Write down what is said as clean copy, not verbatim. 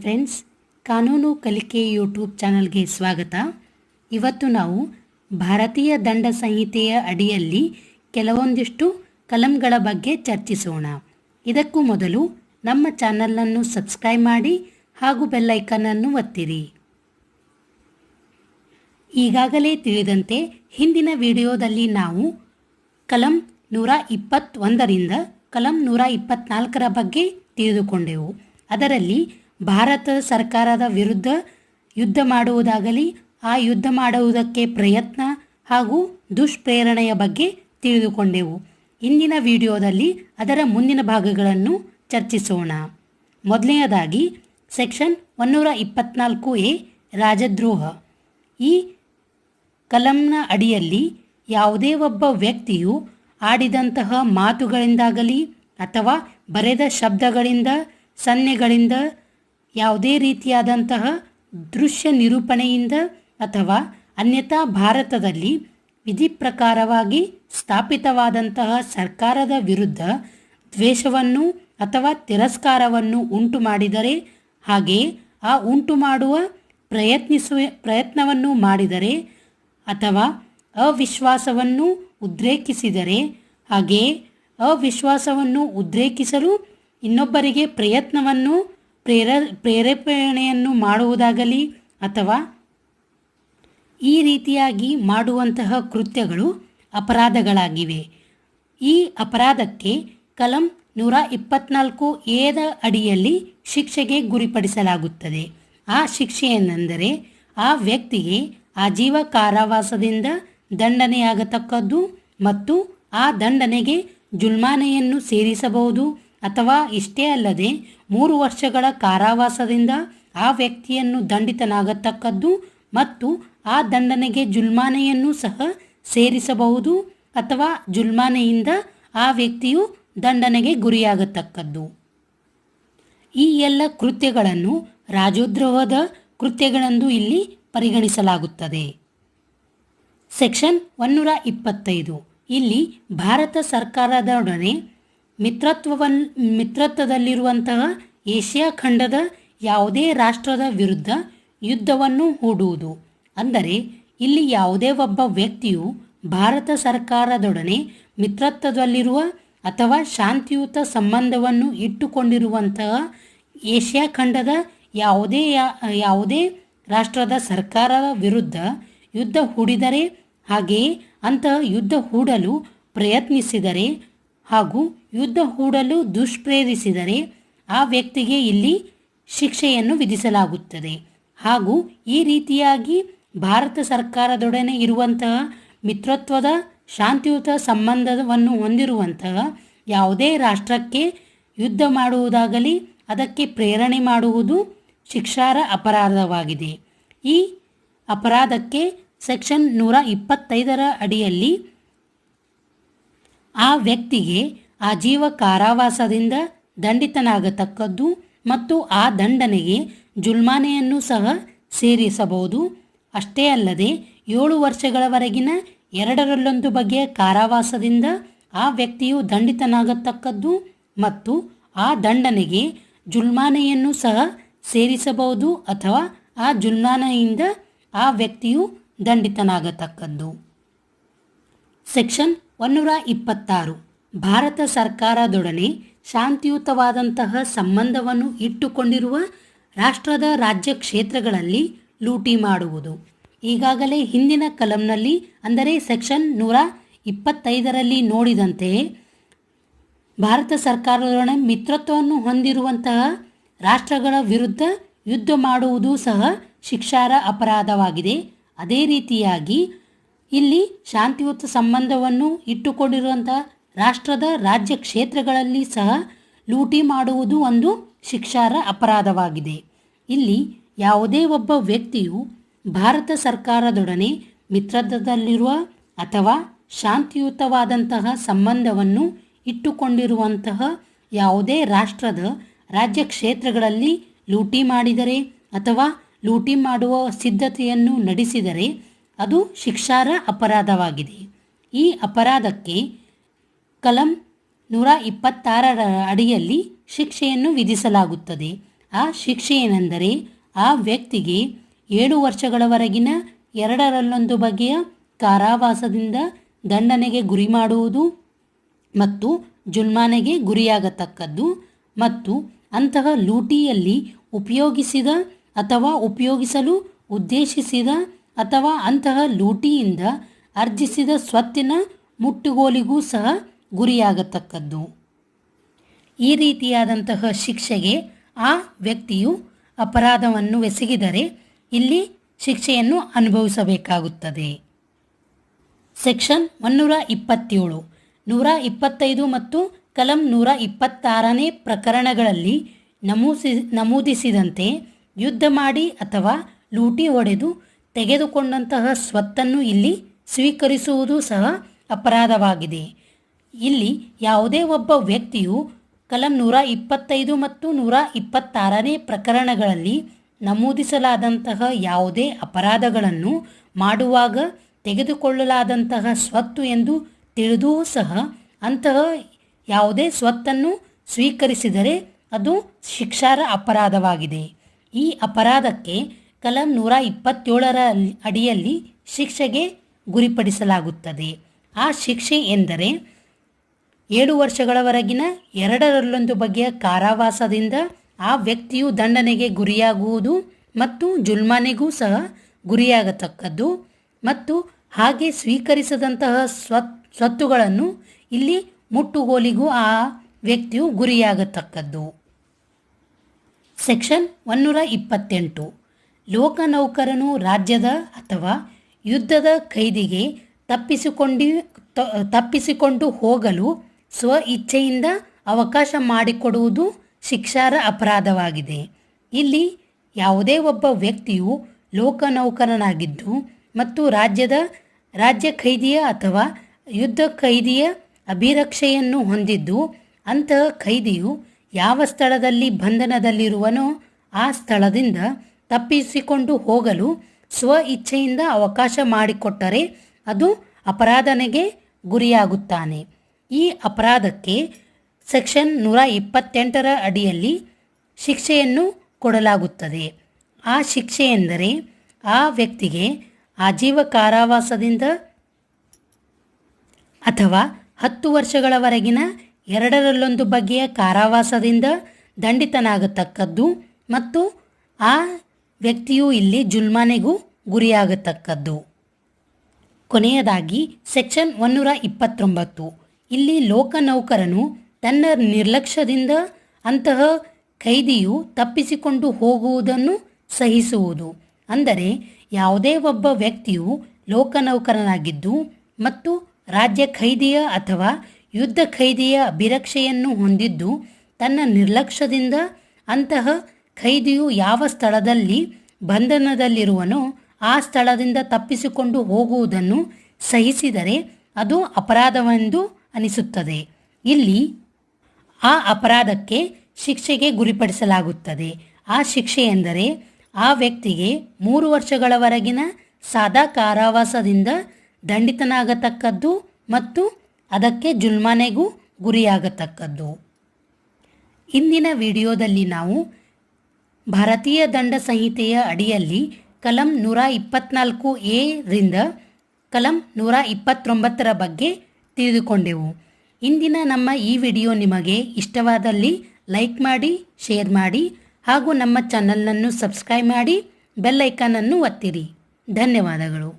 Friends, ಕಾನೂನು ಕಲಿಕೆ YouTube ಚಾನಲ್ಗೆ ಸ್ವಾಗತ. ಇವತ್ತು ನಾವು ಭಾರತೀಯ ದಂಡ ಸಂಹಿತೆಯ ಅಡಿಯಲ್ಲಿ ಕೆಲವೊಂದಿಷ್ಟು ಕಲಂಗಳ ಬಗ್ಗೆ ಚರ್ಚಿಸೋಣ. ಇದಕ್ಕೂ ಮೊದಲು ನಮ್ಮ ಚಾನಲನ್ನು ಸಬ್ಸ್ಕ್ರೈಬ್ ಮಾಡಿ ಹಾಗೂ ಬೆಲ್ ಐಕನನ್ನು ಒತ್ತಿರಿ. ಈಗಾಗಲೇ ತಿಳಿದಂತೆ ಹಿಂದಿನ ವಿಡಿಯೋದಲ್ಲಿ ನಾವು ಕಲಂ 121ರಿಂದ ಕಲಂ 124ರ ಬಗ್ಗೆ ತಿಳಿದುಕೊಂಡೆವು. ಅದರಲ್ಲಿ ಭಾರತ ಸರ್ಕಾರದ ವಿರುದ್ಧ ಯುದ್ಧ ಮಾಡುವುದಾಗಲಿ, ಆ ಯುದ್ಧ ಮಾಡುವುದಕ್ಕೆ ಪ್ರಯತ್ನ ಹಾಗೂ ದುಷ್ಪ್ರೇರಣೆಯ ಬಗ್ಗೆ ತಿಳಿದುಕೊಂಡೆವು. ಇಂದಿನ ವಿಡಿಯೋದಲ್ಲಿ ಅದರ ಮುಂದಿನ ಭಾಗಗಳನ್ನು ಚರ್ಚಿಸೋಣ. ಮೊದಲನೆಯದಾಗಿ ಸೆಕ್ಷನ್ 124A ರಾಜದ್ರೋಹ. ಈ ಕಲಂನ ಅಡಿಯಲ್ಲಿ ಯಾವುದೇ ಒಬ್ಬ ವ್ಯಕ್ತಿಯು ಆಡಿದಂತಹ ಮಾತುಗಳಿಂದಾಗಲಿ ಅಥವಾ ಬರೆದ ಶಬ್ದಗಳಿಂದ, ಸನ್ನೆಗಳಿಂದ, ಯಾವುದೇ ರೀತಿಯಾದಂತಹ ದೃಶ್ಯ ನಿರೂಪಣೆಯಿಂದ ಅಥವಾ ಅನ್ಯಥಾ ಭಾರತದಲ್ಲಿ ವಿಧಿ ಪ್ರಕಾರವಾಗಿ ಸ್ಥಾಪಿತವಾದಂತಹ ಸರ್ಕಾರದ ವಿರುದ್ಧ ದ್ವೇಷವನ್ನು ಅಥವಾ ತಿರಸ್ಕಾರವನ್ನು ಉಂಟು ಮಾಡಿದರೆ, ಹಾಗೆಯೇ ಆ ಉಂಟು ಮಾಡುವ ಪ್ರಯತ್ನವನ್ನು ಮಾಡಿದರೆ ಅಥವಾ ಅವಿಶ್ವಾಸವನ್ನು ಉದ್ರೇಕಿಸಿದರೆ, ಹಾಗೆಯೇ ಅವಿಶ್ವಾಸವನ್ನು ಉದ್ರೇಕಿಸಲು ಇನ್ನೊಬ್ಬರಿಗೆ ಪ್ರೇರೇಪಣೆಯನ್ನು ಮಾಡುವುದಾಗಲಿ ಅಥವಾ ಈ ರೀತಿಯಾಗಿ ಮಾಡುವಂತಹ ಕೃತ್ಯಗಳು ಅಪರಾಧಗಳಾಗಿವೆ. ಈ ಅಪರಾಧಕ್ಕೆ ಕಲಂ 124A ಅಡಿಯಲ್ಲಿ ಶಿಕ್ಷೆಗೆ ಗುರಿಪಡಿಸಲಾಗುತ್ತದೆ. ಆ ಶಿಕ್ಷೆ ಏನೆಂದರೆ, ಆ ವ್ಯಕ್ತಿಗೆ ಆಜೀವ ಕಾರಾವಾಸದಿಂದ ದಂಡನೆಯಾಗತಕ್ಕದ್ದು ಮತ್ತು ಆ ದಂಡನೆಗೆ ಜುಲ್ಮಾನೆಯನ್ನು ಸೇರಿಸಬಹುದು. ಅಥವಾ ಇಷ್ಟೇ ಅಲ್ಲದೆ 3 ವರ್ಷಗಳ ಕಾರಾವಾಸದಿಂದ ಆ ವ್ಯಕ್ತಿಯನ್ನು ದಂಡಿತನಾಗತಕ್ಕದ್ದು ಮತ್ತು ಆ ದಂಡನೆಗೆ ಜುಲ್ಮಾನೆಯನ್ನು ಸಹ ಸೇರಿಸಬಹುದು. ಅಥವಾ ಜುಲ್ಮಾನೆಯಿಂದ ಆ ವ್ಯಕ್ತಿಯು ದಂಡನೆಗೆ ಗುರಿಯಾಗತಕ್ಕದ್ದು. ಈ ಎಲ್ಲ ಕೃತ್ಯಗಳನ್ನು ರಾಜದ್ರೋಹದ ಕೃತ್ಯಗಳೆಂದು ಇಲ್ಲಿ ಪರಿಗಣಿಸಲಾಗುತ್ತದೆ. ಸೆಕ್ಷನ್ 125 ಇಲ್ಲಿ ಭಾರತ ಸರ್ಕಾರದೊಡನೆ ಮಿತ್ರತ್ವದಲ್ಲಿರುವಂತಹ ಏಷ್ಯಾ ಖಂಡದ ಯಾವುದೇ ರಾಷ್ಟ್ರದ ವಿರುದ್ಧ ಯುದ್ಧವನ್ನು ಹೂಡುವುದು. ಅಂದರೆ ಇಲ್ಲಿ ಯಾವುದೇ ಒಬ್ಬ ವ್ಯಕ್ತಿಯು ಭಾರತ ಸರ್ಕಾರದೊಡನೆ ಮಿತ್ರತ್ವದಲ್ಲಿರುವ ಅಥವಾ ಶಾಂತಿಯುತ ಸಂಬಂಧವನ್ನು ಇಟ್ಟುಕೊಂಡಿರುವಂತಹ ಏಷ್ಯಾ ಖಂಡದ ಯಾವುದೇ ರಾಷ್ಟ್ರದ ಸರ್ಕಾರದ ವಿರುದ್ಧ ಯುದ್ಧ ಹೂಡಿದರೆ, ಹಾಗೆಯೇ ಅಂತಹ ಯುದ್ಧ ಹೂಡಲು ಪ್ರಯತ್ನಿಸಿದರೆ ಹಾಗೂ ಯುದ್ಧ ಹೂಡಲು ದುಷ್ಪ್ರೇರಿಸಿದರೆ ಆ ವ್ಯಕ್ತಿಗೆ ಇಲ್ಲಿ ಶಿಕ್ಷೆಯನ್ನು ವಿಧಿಸಲಾಗುತ್ತದೆ. ಹಾಗೂ ಈ ರೀತಿಯಾಗಿ ಭಾರತ ಸರ್ಕಾರದೊಡನೆ ಇರುವಂತಹ ಮಿತ್ರತ್ವದ ಶಾಂತಿಯುತ ಸಂಬಂಧವನ್ನು ಹೊಂದಿರುವಂತಹ ಯಾವುದೇ ರಾಷ್ಟ್ರಕ್ಕೆ ಯುದ್ಧ ಮಾಡುವುದಾಗಲಿ ಅದಕ್ಕೆ ಪ್ರೇರಣೆ ಮಾಡುವುದು ಶಿಕ್ಷಾರ್ಹ ಅಪರಾಧವಾಗಿದೆ. ಈ ಅಪರಾಧಕ್ಕೆ ಸೆಕ್ಷನ್ 125ರ ಅಡಿಯಲ್ಲಿ ಆ ವ್ಯಕ್ತಿಗೆ ಆಜೀವ ಕಾರಾವಾಸದಿಂದ ದಂಡಿತನಾಗತಕ್ಕದ್ದು ಮತ್ತು ಆ ದಂಡನೆಗೆ ಜುಲ್ಮಾನೆಯನ್ನು ಸಹ ಸೇರಿಸಬಹುದು. ಅಷ್ಟೇ ಅಲ್ಲದೆ 7 ವರ್ಷಗಳವರೆಗಿನ 2 ಬಗೆಯ ಕಾರಾವಾಸದಿಂದ ಆ ವ್ಯಕ್ತಿಯು ದಂಡಿತನಾಗತಕ್ಕದ್ದು ಮತ್ತು ಆ ದಂಡನೆಗೆ ಜುಲ್ಮಾನೆಯನ್ನು ಸಹ ಸೇರಿಸಬಹುದು ಅಥವಾ ಆ ಜುಲ್ಮಾನೆಯಿಂದ ಆ ವ್ಯಕ್ತಿಯು ದಂಡಿತನಾಗತಕ್ಕದ್ದು. ಸೆಕ್ಷನ್ 126 ಭಾರತ ಸರ್ಕಾರದೊಡನೆ ಶಾಂತಿಯುತವಾದಂತಹ ಸಂಬಂಧವನ್ನು ಇಟ್ಟುಕೊಂಡಿರುವ ರಾಷ್ಟ್ರದ ರಾಜ್ಯ ಕ್ಷೇತ್ರಗಳಲ್ಲಿ ಲೂಟಿ ಮಾಡುವುದು. ಈಗಾಗಲೇ ಹಿಂದಿನ ಕಲಂನಲ್ಲಿ ಅಂದರೆ ಸೆಕ್ಷನ್ 125ರಲ್ಲಿ ನೋಡಿದಂತೆಯೇ ಭಾರತ ಸರ್ಕಾರದೊಡನೆ ಮಿತ್ರತ್ವವನ್ನು ಹೊಂದಿರುವಂತಹ ರಾಷ್ಟ್ರಗಳ ವಿರುದ್ಧ ಯುದ್ಧ ಮಾಡುವುದು ಸಹ ಶಿಕ್ಷಾರ್ಹ ಅಪರಾಧವಾಗಿದೆ. ಅದೇ ರೀತಿಯಾಗಿ ಇಲ್ಲಿ ಶಾಂತಿಯುತ ಸಂಬಂಧವನ್ನು ಇಟ್ಟುಕೊಂಡಿರುವಂತಹ ರಾಷ್ಟ್ರದ ರಾಜ್ಯ ಕ್ಷೇತ್ರಗಳಲ್ಲಿ ಸಹ ಲೂಟಿ ಮಾಡುವುದು ಒಂದು ಶಿಕ್ಷಾರ್ಹ ಅಪರಾಧವಾಗಿದೆ. ಇಲ್ಲಿ ಯಾವುದೇ ಒಬ್ಬ ವ್ಯಕ್ತಿಯು ಭಾರತ ಸರ್ಕಾರದೊಡನೆ ಮಿತ್ರತ್ವದಲ್ಲಿರುವ ಅಥವಾ ಶಾಂತಿಯುತವಾದಂತಹ ಸಂಬಂಧವನ್ನು ಇಟ್ಟುಕೊಂಡಿರುವಂತಹ ಯಾವುದೇ ರಾಷ್ಟ್ರದ ರಾಜ್ಯ ಕ್ಷೇತ್ರಗಳಲ್ಲಿ ಲೂಟಿ ಮಾಡಿದರೆ ಅಥವಾ ಲೂಟಿ ಮಾಡುವ ಸಿದ್ಧತೆಯನ್ನು ನಡೆಸಿದರೆ ಅದು ಶಿಕ್ಷಾರ್ಹ ಅಪರಾಧವಾಗಿದೆ. ಈ ಅಪರಾಧಕ್ಕೆ ಕಲಂ 126ರ ಅಡಿಯಲ್ಲಿ ಶಿಕ್ಷೆಯನ್ನು ವಿಧಿಸಲಾಗುತ್ತದೆ. ಆ ಶಿಕ್ಷೆ ಏನೆಂದರೆ ಆ ವ್ಯಕ್ತಿಗೆ 7 ವರ್ಷಗಳವರೆಗಿನ 2 ಬಗೆಯ ಕಾರಾವಾಸದಿಂದ ದಂಡನೆಗೆ ಗುರಿ ಮಾಡುವುದು ಮತ್ತು ಜುಲ್ಮಾನೆಗೆ ಗುರಿಯಾಗತಕ್ಕದ್ದು ಮತ್ತು ಅಂತಹ ಲೂಟಿಯಲ್ಲಿ ಉಪಯೋಗಿಸಿದ ಅಥವಾ ಉಪಯೋಗಿಸಲು ಉದ್ದೇಶಿಸಿದ ಅಥವಾ ಅಂತಹ ಲೂಟಿಯಿಂದ ಅರ್ಜಿಸಿದ ಸ್ವತ್ತಿನ ಮುಟ್ಟುಗೋಲಿಗೂ ಸಹ ಗುರಿಯಾಗತಕ್ಕದ್ದು. ಈ ರೀತಿಯಾದಂತಹ ಶಿಕ್ಷೆಗೆ ಆ ವ್ಯಕ್ತಿಯು ಅಪರಾಧವನ್ನು ಎಸಗಿದರೆ ಇಲ್ಲಿ ಶಿಕ್ಷೆಯನ್ನು ಅನುಭವಿಸಬೇಕಾಗುತ್ತದೆ. ಸೆಕ್ಷನ್ 127 125 ಮತ್ತು ಕಲಂ 126ನೇ ಪ್ರಕರಣಗಳಲ್ಲಿ ನಮೂದಿಸಿದಂತೆ ಯುದ್ಧ ಮಾಡಿ ಅಥವಾ ಲೂಟಿ ಹೊಡೆದು ತೆಗೆದುಕೊಂಡಂತಹ ಸ್ವತ್ತನ್ನು ಇಲ್ಲಿ ಸ್ವೀಕರಿಸುವುದು ಸಹ ಅಪರಾಧವಾಗಿದೆ. ಇಲ್ಲಿ ಯಾವುದೇ ಒಬ್ಬ ವ್ಯಕ್ತಿಯು ಕಲಂ 125 ಮತ್ತು 126ನೇ ಪ್ರಕರಣಗಳಲ್ಲಿ ನಮೂದಿಸಲಾದಂತಹ ಯಾವುದೇ ಅಪರಾಧಗಳನ್ನು ಮಾಡುವಾಗ ತೆಗೆದುಕೊಳ್ಳಲಾದಂತಹ ಸ್ವತ್ತು ಎಂದು ತಿಳಿದೂ ಸಹ ಅಂತಹ ಯಾವುದೇ ಸ್ವತ್ತನ್ನು ಸ್ವೀಕರಿಸಿದರೆ ಅದು ಶಿಕ್ಷಾರ್ಹ ಅಪರಾಧವಾಗಿದೆ. ಈ ಅಪರಾಧಕ್ಕೆ ಕಲಂ 127ರ ಅಡಿಯಲ್ಲಿ ಶಿಕ್ಷೆಗೆ ಗುರಿಪಡಿಸಲಾಗುತ್ತದೆ. ಆ ಶಿಕ್ಷೆ ಎಂದರೆ 7 ವರ್ಷಗಳವರೆಗಿನ 2 ಬಗೆಯ ಕಾರಾವಾಸದಿಂದ ಆ ವ್ಯಕ್ತಿಯು ದಂಡನೆಗೆ ಗುರಿಯಾಗುವುದು ಮತ್ತು ಜುಲ್ಮಾನೆಗೂ ಸಹ ಗುರಿಯಾಗತಕ್ಕದ್ದು ಮತ್ತು ಹಾಗೆ ಸ್ವೀಕರಿಸಿದಂತಹ ಸ್ವತ್ತುಗಳನ್ನು ಇಲ್ಲಿ ಮುಟ್ಟುಗೋಲಿಗೂ ಆ ವ್ಯಕ್ತಿಯು ಗುರಿಯಾಗತಕ್ಕದ್ದು. ಸೆಕ್ಷನ್ 128 ಲೋಕನೌಕರನು ರಾಜ್ಯದ ಅಥವಾ ಯುದ್ಧದ ಖೈದಿಗೆ ತಪ್ಪಿಸಿಕೊಂಡು ಹೋಗಲು ಸ್ವ ಇಚ್ಛೆಯಿಂದ ಅವಕಾಶ ಮಾಡಿಕೊಡುವುದು ಶಿಕ್ಷಾರ್ಹ ಅಪರಾಧವಾಗಿದೆ. ಇಲ್ಲಿ ಯಾವುದೇ ಒಬ್ಬ ವ್ಯಕ್ತಿಯು ಲೋಕನೌಕರನಾಗಿದ್ದು ಮತ್ತು ರಾಜ್ಯ ಖೈದಿಯ ಅಥವಾ ಯುದ್ಧ ಖೈದಿಯ ಅಭಿರಕ್ಷೆಯನ್ನು ಹೊಂದಿದ್ದು ಅಂತಹ ಖೈದಿಯು ಯಾವ ಸ್ಥಳದಲ್ಲಿ ಬಂಧನದಲ್ಲಿರುವನೋ ಆ ಸ್ಥಳದಿಂದ ತಪ್ಪಿಸಿಕೊಂಡು ಹೋಗಲು ಸ್ವ ಇಚ್ಛೆಯಿಂದ ಅವಕಾಶ ಮಾಡಿಕೊಟ್ಟರೆ ಅದು ಅಪರಾಧನೆಗೆ ಗುರಿಯಾಗುತ್ತಾನೆ. ಈ ಅಪರಾಧಕ್ಕೆ ಸೆಕ್ಷನ್ 128ರ ಅಡಿಯಲ್ಲಿ ಶಿಕ್ಷೆಯನ್ನು ಕೊಡಲಾಗುತ್ತದೆ. ಆ ಶಿಕ್ಷೆ ಎಂದರೆ ಆ ವ್ಯಕ್ತಿಗೆ ಆಜೀವ ಕಾರಾವಾಸದಿಂದ ಅಥವಾ 10 ವರ್ಷಗಳವರೆಗಿನ 2 ಬಗೆಯ ಕಾರಾವಾಸದಿಂದ ದಂಡಿತನಾಗತಕ್ಕದ್ದು ಮತ್ತು ಆ ವ್ಯಕ್ತಿಯು ಇಲ್ಲಿ ಜುಲ್ಮಾನೆಗೂ ಗುರಿಯಾಗತಕ್ಕದ್ದು. ಕೊನೆಯದಾಗಿ ಸೆಕ್ಷನ್ 129 ಇಲ್ಲಿ ಲೋಕನೌಕರನು ತನ್ನ ನಿರ್ಲಕ್ಷ್ಯದಿಂದ ಅಂತಹ ಖೈದಿಯು ತಪ್ಪಿಸಿಕೊಂಡು ಹೋಗುವುದನ್ನು ಸಹಿಸುವುದು. ಅಂದರೆ ಯಾವುದೇ ಒಬ್ಬ ವ್ಯಕ್ತಿಯು ಲೋಕನೌಕರನಾಗಿದ್ದು ಮತ್ತು ರಾಜ್ಯ ಖೈದಿಯ ಅಥವಾ ಯುದ್ಧ ಖೈದಿಯ ಅಭಿರಕ್ಷೆಯನ್ನು ಹೊಂದಿದ್ದು ತನ್ನ ನಿರ್ಲಕ್ಷ್ಯದಿಂದ ಅಂತಹ ಖೈದಿಯು ಯಾವ ಸ್ಥಳದಲ್ಲಿ ಬಂಧನದಲ್ಲಿರುವನೋ ಆ ಸ್ಥಳದಿಂದ ತಪ್ಪಿಸಿಕೊಂಡು ಹೋಗುವುದನ್ನು ಸಹಿಸಿದರೆ ಅದು ಅಪರಾಧವೆಂದು ಅನಿಸುತ್ತದೆ. ಇಲ್ಲಿ ಆ ಅಪರಾಧಕ್ಕೆ ಶಿಕ್ಷೆಗೆ ಗುರಿಪಡಿಸಲಾಗುತ್ತದೆ. ಆ ಶಿಕ್ಷೆ ಎಂದರೆ ಆ ವ್ಯಕ್ತಿಗೆ 3 ವರ್ಷಗಳವರೆಗಿನ ಸಾದಾ ಕಾರಾವಾಸದಿಂದ ದಂಡಿತನಾಗತಕ್ಕದ್ದು ಮತ್ತು ಅದಕ್ಕೆ ಜುಲ್ಮಾನೆಗೂ ಗುರಿಯಾಗತಕ್ಕದ್ದು. ಇಂದಿನ ವಿಡಿಯೋದಲ್ಲಿ ನಾವು ಭಾರತೀಯ ದಂಡ ಸಂಹಿತೆಯ ಅಡಿಯಲ್ಲಿ ಕಲಂ 124A ರಿಂದ ಕಲಂ 129ರ ಬಗ್ಗೆ ತಿಳಿದುಕೊಂಡೆವು. ಇಂದಿನ ನಮ್ಮ ಈ ವಿಡಿಯೋ ನಿಮಗೆ ಇಷ್ಟವಾದಲ್ಲಿ ಲೈಕ್ ಮಾಡಿ, ಶೇರ್ ಮಾಡಿ ಹಾಗೂ ನಮ್ಮ ಚಾನಲನ್ನು ಸಬ್ಸ್ಕ್ರೈಬ್ ಮಾಡಿ ಬೆಲ್ ಐಕಾನನ್ನು ಒತ್ತಿರಿ. ಧನ್ಯವಾದಗಳು.